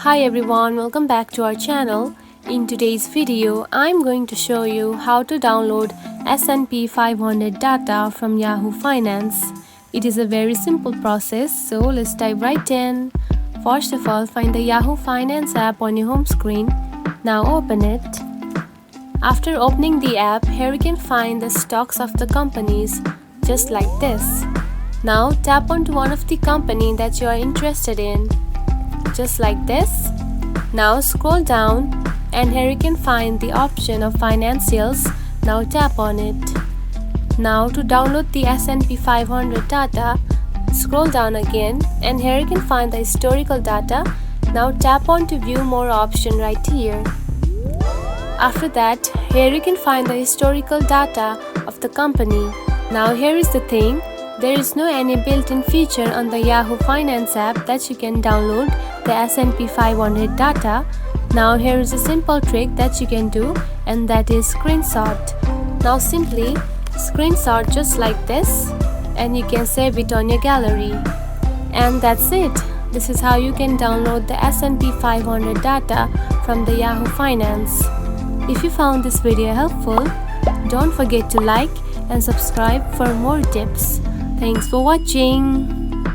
Hi everyone, welcome back to our channel. In today's video, I'm going to show you how to download S&P 500 data from Yahoo Finance. It is a very simple process, so let's dive right in. First of all, find the Yahoo Finance app on your home screen. Now open it. After opening the app, here you can find the stocks of the companies, just like this. Now tap onto one of the company that you are interested in, just like this. Now scroll down and here you can find the option of financials. Now tap on it. Now to download the S&P 500 data, scroll down again and here you can find the historical data. Now tap on to view more option right here. After that, here you can find the historical data of the company. Now here is the thing, there is no any built-in feature on the Yahoo Finance app that you can download the S&P 500 data. Now here is a simple trick that you can do, and that is screenshot. Now simply screenshot just like this and you can save it on your gallery. And that's it. This is how you can download the S&P 500 data from the Yahoo Finance. If you found this video helpful, don't forget to like and subscribe for more tips. Thanks for watching.